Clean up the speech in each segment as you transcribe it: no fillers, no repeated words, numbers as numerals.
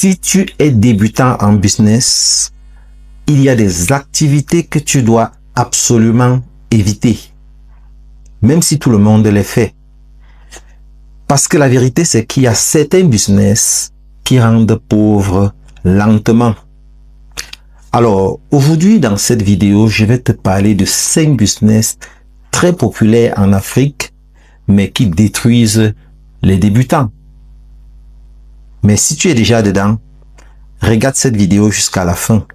Si tu es débutant en business, il y a des activités que tu dois absolument éviter, même si tout le monde les fait. Parce que la vérité, c'est qu'il y a certains business qui rendent pauvres lentement. Alors, aujourd'hui, dans cette vidéo, je vais te parler de 5 business très populaires en Afrique, mais qui détruisent les débutants. Mais si tu es déjà dedans, regarde cette vidéo jusqu'à la fin.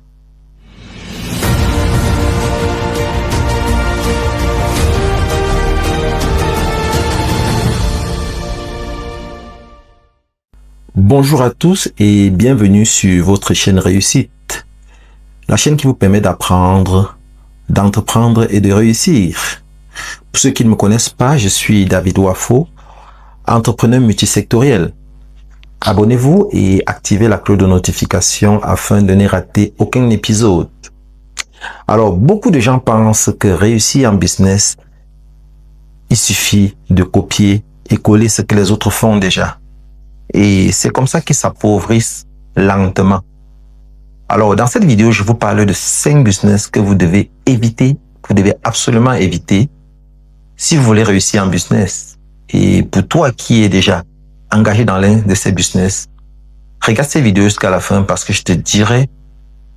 Bonjour à tous et bienvenue sur votre chaîne Réussite. La chaîne qui vous permet d'apprendre, d'entreprendre et de réussir. Pour ceux qui ne me connaissent pas, je suis David Wafo, entrepreneur multisectoriel. Abonnez-vous et activez la cloche de notification afin de ne rater aucun épisode. Alors, beaucoup de gens pensent que réussir en business, il suffit de copier et coller ce que les autres font déjà. Et c'est comme ça qu'ils s'appauvrissent lentement. Alors, dans cette vidéo, je vous parle de 5 business que vous devez éviter, que vous devez absolument éviter si vous voulez réussir en business. Et pour toi qui es déjà engagé dans l'un de ces business, regarde cette vidéo jusqu'à la fin parce que je te dirai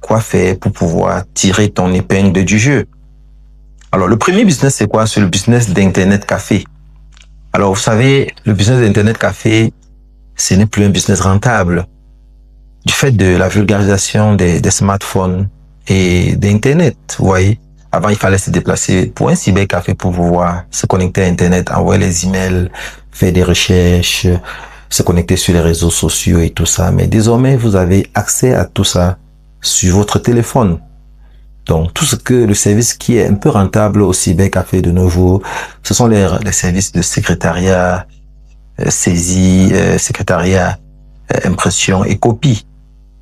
quoi faire pour pouvoir tirer ton épingle du jeu. Alors, le premier business, c'est quoi? C'est le business d'Internet Café. Alors, vous savez, le business d'Internet Café, ce n'est plus un business rentable. Du fait de la vulgarisation des smartphones et d'Internet, vous voyez. Avant, il fallait se déplacer pour un cybercafé pour pouvoir se connecter à Internet, envoyer les emails, faire des recherches, se connecter sur les réseaux sociaux et tout ça. Mais désormais, vous avez accès à tout ça sur votre téléphone. Donc, tout ce que le service qui est un peu rentable au cybercafé de nos jours, ce sont les services de secrétariat, saisie, secrétariat, impression et copie.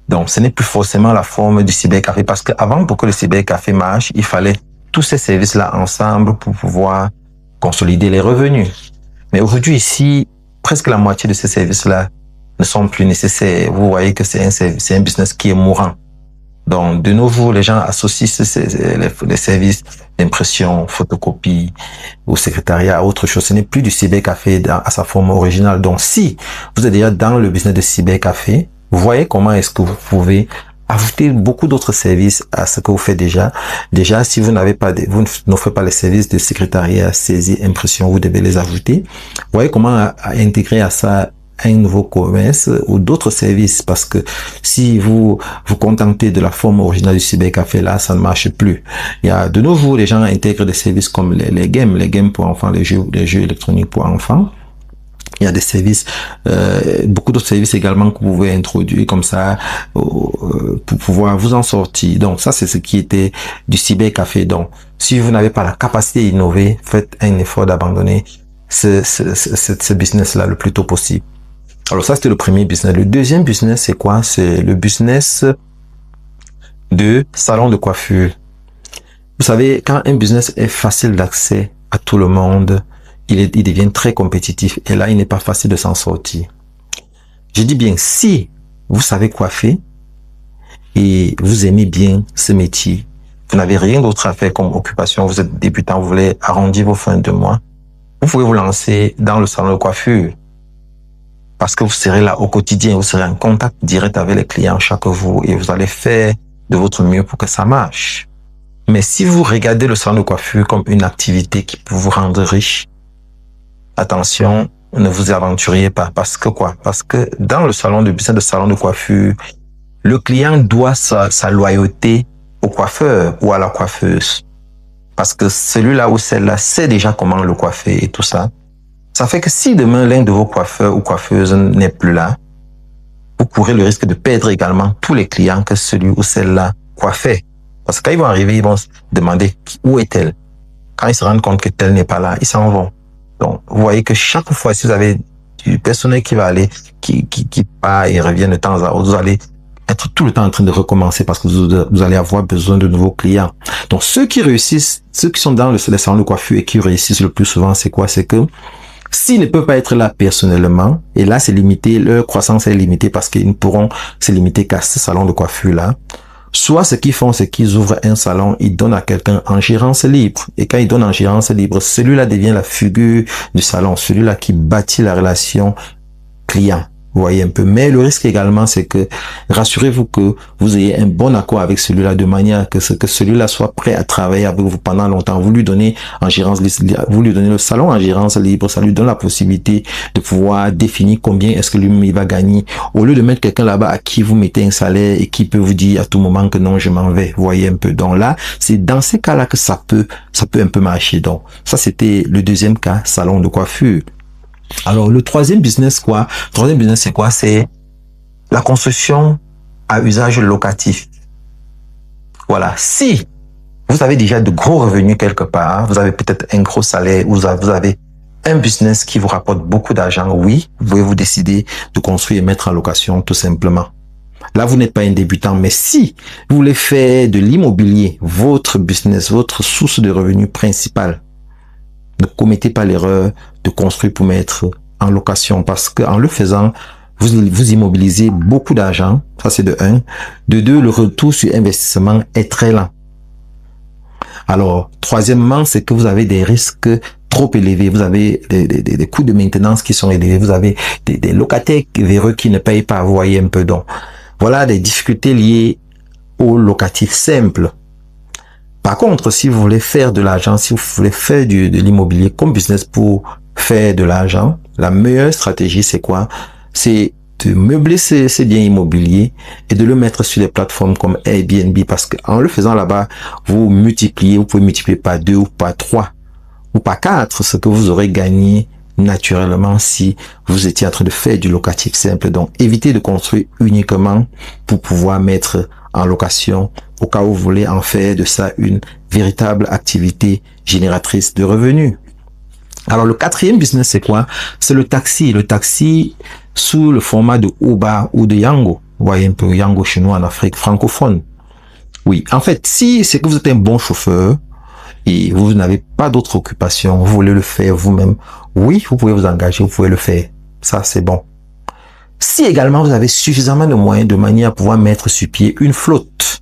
Donc, ce n'est plus forcément la forme du cybercafé parce qu'avant, pour que le cybercafé marche, il fallait tous ces services-là ensemble pour pouvoir consolider les revenus. Mais aujourd'hui, ici, presque la moitié de ces services-là ne sont plus nécessaires. Vous voyez que c'est un business qui est mourant. Donc, de nos jours, les gens associent les services d'impression, photocopie au secrétariat à autre chose. Ce n'est plus du cybercafé à sa forme originale. Donc, si vous êtes déjà dans le business de cybercafé, vous voyez comment est-ce que vous pouvez ajouter beaucoup d'autres services à ce que vous faites déjà. Déjà, si vous n'avez pas, vous n'offrez pas les services de secrétariat, saisie, impression, vous devez les ajouter. Vous voyez comment intégrer à ça un nouveau commerce ou d'autres services, parce que si vous vous contentez de la forme originale du cybercafé, là, ça ne marche plus. Il y a de nos jours, les gens intègrent des services comme les games pour enfants, les jeux électroniques pour enfants. Il y a des services, beaucoup d'autres services également que vous pouvez introduire comme ça pour pouvoir vous en sortir. Donc ça, c'est ce qui était du cybercafé. Donc si vous n'avez pas la capacité d'innover, faites un effort d'abandonner ce business-là le plus tôt possible. Alors ça, c'était le premier business. Le deuxième business, c'est quoi? C'est le business de salon de coiffure. Vous savez, quand un business est facile d'accès à tout le monde, il devient très compétitif et là, il n'est pas facile de s'en sortir. Je dis bien, si vous savez coiffer et vous aimez bien ce métier, vous n'avez rien d'autre à faire comme occupation, vous êtes débutant, vous voulez arrondir vos fins de mois, vous pouvez vous lancer dans le salon de coiffure parce que vous serez là au quotidien, vous serez en contact direct avec les clients chaque jour et vous allez faire de votre mieux pour que ça marche. Mais si vous regardez le salon de coiffure comme une activité qui peut vous rendre riche, attention, ne vous aventuriez pas. Parce que quoi? Parce que dans le business de salon de coiffure, le client doit sa loyauté au coiffeur ou à la coiffeuse. Parce que celui-là ou celle-là sait déjà comment le coiffer et tout ça. Ça fait que si demain l'un de vos coiffeurs ou coiffeuses n'est plus là, vous courez le risque de perdre également tous les clients que celui ou celle-là coiffait. Parce que quand ils vont arriver, ils vont se demander où est-elle. Quand ils se rendent compte que tel n'est pas là, ils s'en vont. Donc, vous voyez que chaque fois, si vous avez du personnel qui va aller, qui part et revient de temps à autre, vous allez être tout le temps en train de recommencer parce que vous allez avoir besoin de nouveaux clients. Donc, ceux qui réussissent, ceux qui sont dans les salons de coiffure et qui réussissent le plus souvent, c'est quoi? C'est que S'ils ne peuvent pas être là personnellement, et là c'est limité, leur croissance est limitée parce qu'ils ne pourront se limiter qu'à ce salon de coiffure là, soit ce qu'ils font, c'est qu'ils ouvrent un salon, ils donnent à quelqu'un en gérance libre. Et quand ils donnent en gérance libre, celui-là devient la figure du salon, celui-là qui bâtit la relation client. Vous voyez un peu. Mais le risque également, c'est que rassurez-vous que vous ayez un bon accord avec celui-là de manière que celui-là soit prêt à travailler avec vous pendant longtemps. Vous lui donnez en gérance, vous lui donnez le salon en gérance libre. Ça lui donne la possibilité de pouvoir définir combien est-ce que lui il va gagner. Au lieu de mettre quelqu'un là-bas à qui vous mettez un salaire et qui peut vous dire à tout moment que non, je m'en vais. Vous voyez un peu. Donc là, c'est dans ces cas-là que ça peut un peu marcher. Donc, ça, c'était le deuxième cas, salon de coiffure. Alors, le troisième business, c'est quoi? C'est la construction à usage locatif. Voilà. Si vous avez déjà de gros revenus quelque part, vous avez peut-être un gros salaire, vous avez un business qui vous rapporte beaucoup d'argent, oui, vous pouvez vous décider de construire et mettre en location tout simplement. Là, vous n'êtes pas un débutant, mais si vous voulez faire de l'immobilier, votre business, votre source de revenus principale, ne commettez pas l'erreur de construire pour mettre en location parce que en le faisant, vous immobilisez beaucoup d'argent. Ça, c'est de 1. De 2, le retour sur investissement est très lent. Alors, troisièmement, c'est que vous avez des risques trop élevés. Vous avez des coûts de maintenance qui sont élevés. Vous avez des locataires véreux qui ne payent pas. Vous voyez un peu. Donc, voilà des difficultés liées au locatif simple. Par contre, si vous voulez faire de l'argent, si vous voulez faire de l'immobilier comme business pour faire de l'argent, la meilleure stratégie, c'est quoi? C'est de meubler ces biens immobiliers et de le mettre sur des plateformes comme Airbnb parce qu'en le faisant là-bas, vous pouvez multiplier par 2 ou par 3 ou par 4 ce que vous aurez gagné naturellement si vous étiez en train de faire du locatif simple. Donc, évitez de construire uniquement pour pouvoir mettre en location au cas où vous voulez en faire de ça une véritable activité génératrice de revenus. Alors, le quatrième business, c'est quoi? C'est le taxi. Le taxi sous le format de Uber ou de Yango. Vous voyez un peu Yango chez nous en Afrique francophone. Oui, en fait, si c'est que vous êtes un bon chauffeur et vous n'avez pas d'autre occupation, vous voulez le faire vous-même, oui, vous pouvez vous engager, vous pouvez le faire. Ça, c'est bon. Si également vous avez suffisamment de moyens de manière à pouvoir mettre sur pied une flotte,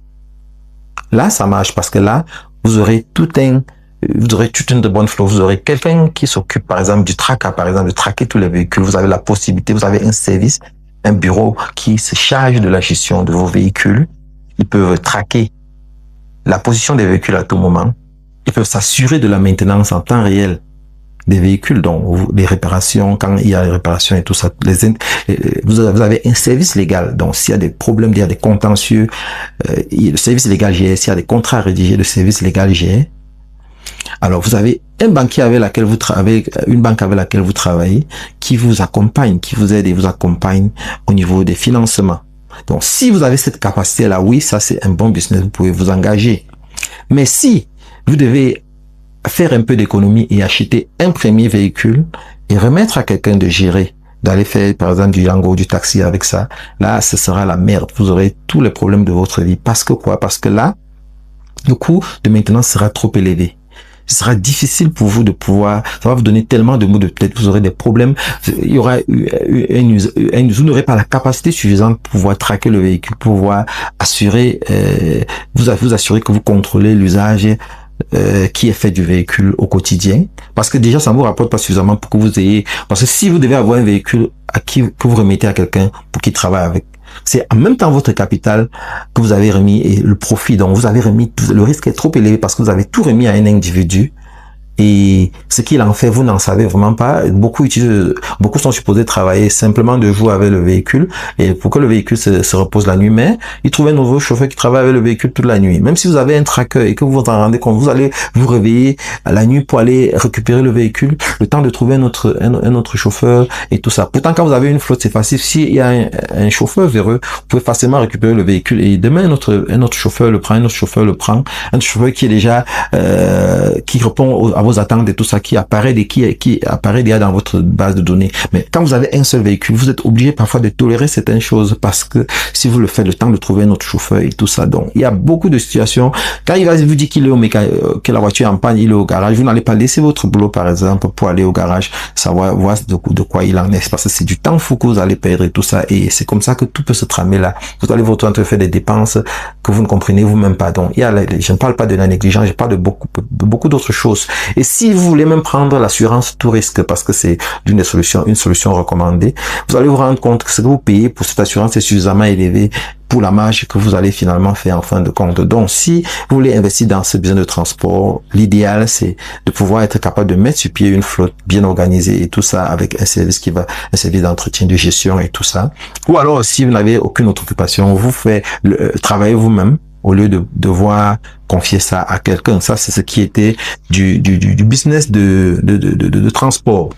là, ça marche parce que là, vous aurez toute une de bonne flotte. Vous aurez quelqu'un qui s'occupe, par exemple, du tracker, par exemple, de traquer tous les véhicules. Vous avez la possibilité, vous avez un service, un bureau qui se charge de la gestion de vos véhicules. Ils peuvent traquer la position des véhicules à tout moment. Ils peuvent s'assurer de la maintenance en temps réel des véhicules, donc les réparations, quand il y a les réparations et tout ça, vous avez un service légal. Donc, s'il y a des problèmes, il y a des contentieux, le service légal gère. S'il y a des contrats à rédiger, le service légal gère. Alors, vous avez un banquier avec laquelle vous travaillez, une banque avec laquelle vous travaillez, qui vous accompagne, qui vous aide et vous accompagne au niveau des financements. Donc, si vous avez cette capacité-là, oui, ça c'est un bon business, vous pouvez vous engager. Mais si vous devez faire un peu d'économie et acheter un premier véhicule et remettre à quelqu'un de gérer, d'aller faire par exemple du Yango, du taxi avec ça, là, ce sera la merde. Vous aurez tous les problèmes de votre vie. Parce que quoi? Parce que là, le coût de maintenance sera trop élevé. Ce sera difficile pour vous de pouvoir, ça va vous donner tellement de maux de tête, vous aurez des problèmes, il y aura vous n'aurez pas la capacité suffisante pour pouvoir traquer le véhicule, pour pouvoir assurer, vous assurer que vous contrôlez l'usage qui est fait du véhicule au quotidien, parce que déjà ça ne vous rapporte pas suffisamment pour que vous ayez, parce que si vous devez avoir un véhicule que vous remettez à quelqu'un pour qu'il travaille avec, c'est en même temps votre capital que vous avez remis et le profit. Donc, vous avez remis, le risque est trop élevé parce que vous avez tout remis à un individu. Et ce qu'il en fait, vous n'en savez vraiment pas. Beaucoup sont supposés travailler simplement de jour avec le véhicule et pour que le véhicule se repose la nuit. Mais ils trouvent un nouveau chauffeur qui travaille avec le véhicule toute la nuit. Même si vous avez un tracker et que vous vous en rendez compte, vous allez vous réveiller à la nuit pour aller récupérer le véhicule, le temps de trouver un autre chauffeur et tout ça. Pourtant, quand vous avez une flotte, c'est facile. S'il y a un chauffeur véreux, vous pouvez facilement récupérer le véhicule et demain un autre chauffeur le prend, un autre chauffeur le prend, un chauffeur qui est déjà qui répond à vos attentes et tout ça qui apparaît qui apparaît déjà dans votre base de données. Mais quand vous avez un seul véhicule, vous êtes obligé parfois de tolérer certaines choses parce que si vous le faites, le temps de trouver un autre chauffeur et tout ça. Donc, il y a beaucoup de situations. Quand il va vous dire qu'il est que la voiture est en panne, il est au garage, vous n'allez pas laisser votre boulot, par exemple, pour aller au garage, savoir voir de quoi il en est. Parce que c'est du temps fou que vous allez perdre et tout ça. Et c'est comme ça que tout peut se tramer là. Vous allez vous retrouver en train de faire des dépenses que vous ne comprenez vous-même pas. Donc, je ne parle pas de la négligence, je parle de beaucoup d'autres choses. Et si vous voulez même prendre l'assurance tout risque, parce que c'est une solution recommandée, vous allez vous rendre compte que ce que vous payez pour cette assurance est suffisamment élevé pour la marge que vous allez finalement faire en fin de compte. Donc, si vous voulez investir dans ce business de transport, l'idéal, c'est de pouvoir être capable de mettre sur pied une flotte bien organisée et tout ça avec un service d'entretien, de gestion et tout ça. Ou alors, si vous n'avez aucune autre occupation, vous faites travailler vous-même au lieu de devoir confier ça à quelqu'un. Ça, c'est ce qui était du business de transport.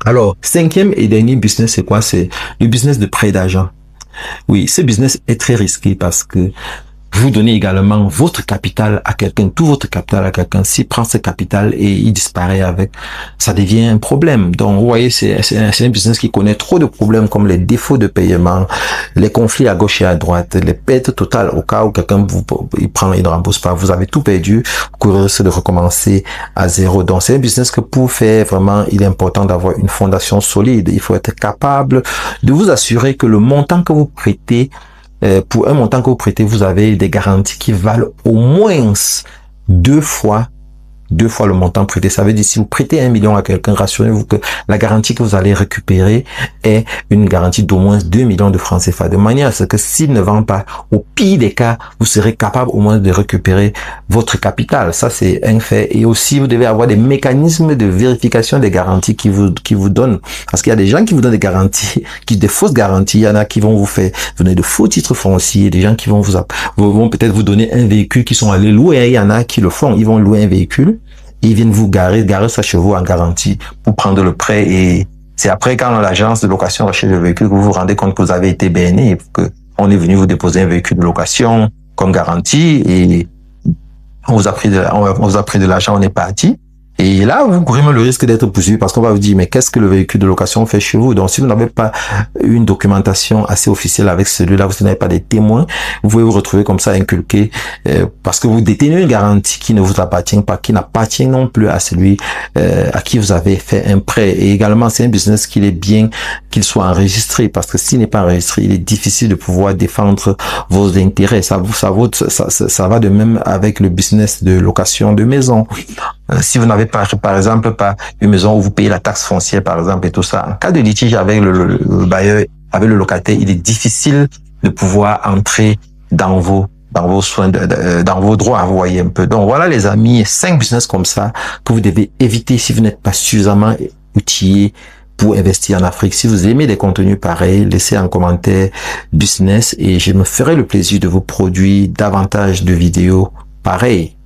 Alors, cinquième et dernier business, c'est quoi? C'est le business de prêt d'argent. Oui, ce business est très risqué parce que vous donnez également votre capital à quelqu'un, tout votre capital à quelqu'un. S'il prend ce capital et il disparaît avec, ça devient un problème. Donc, vous voyez, c'est un business qui connaît trop de problèmes comme les défauts de paiement, les conflits à gauche et à droite, les pertes totales au cas où quelqu'un il ne rembourse pas. Vous avez tout perdu, vous courez risque de recommencer à zéro. Donc, c'est un business que pour faire vraiment, il est important d'avoir une fondation solide. Il faut être capable de vous assurer que le montant que vous prêtez, pour un montant que vous prêtez, vous avez des garanties qui valent au moins deux fois le montant prêté. Ça veut dire, si vous prêtez 1 million à quelqu'un, rassurez-vous que la garantie que vous allez récupérer est une garantie d'au moins 2 millions de francs CFA. De manière à ce que s'il ne vend pas, au pire des cas, vous serez capable au moins de récupérer votre capital. Ça, c'est un fait. Et aussi, vous devez avoir des mécanismes de vérification des garanties qui vous donnent. Parce qu'il y a des gens qui vous donnent des garanties, des fausses garanties. Il y en a qui vont vous faire donner de faux titres fonciers. Des gens qui vont vont peut-être vous donner un véhicule qu'ils sont allés louer. Il y en a qui le font. Ils vont louer un véhicule. Ils viennent vous garer ça chez vous en garantie pour prendre le prêt, et c'est après quand l'agence de location recherche le véhicule que vous vous rendez compte que vous avez été berné et que on est venu vous déposer un véhicule de location comme garantie et on vous a pris de l'argent, on est parti. Et là, vous courez même le risque d'être poursuivi parce qu'on va vous dire, mais qu'est-ce que le véhicule de location fait chez vous? Donc, si vous n'avez pas une documentation assez officielle avec celui-là, vous n'avez pas des témoins, vous pouvez vous retrouver comme ça inculqué parce que vous détenez une garantie qui ne vous appartient pas, qui n'appartient non plus à celui à qui vous avez fait un prêt. Et également, c'est un business qu'il est bien qu'il soit enregistré parce que s'il n'est pas enregistré, il est difficile de pouvoir défendre vos intérêts. Ça va de même avec le business de location de maison. Si vous n'avez pas, par exemple, pas une maison où vous payez la taxe foncière, par exemple, et tout ça, en cas de litige avec le bailleur, avec le locataire, il est difficile de pouvoir entrer dans vos soins, dans vos droits, vous voyez un peu. Donc voilà, les amis, 5 business comme ça que vous devez éviter si vous n'êtes pas suffisamment outillé pour investir en Afrique. Si vous aimez des contenus pareils, laissez un commentaire business et je me ferai le plaisir de vous produire davantage de vidéos pareilles.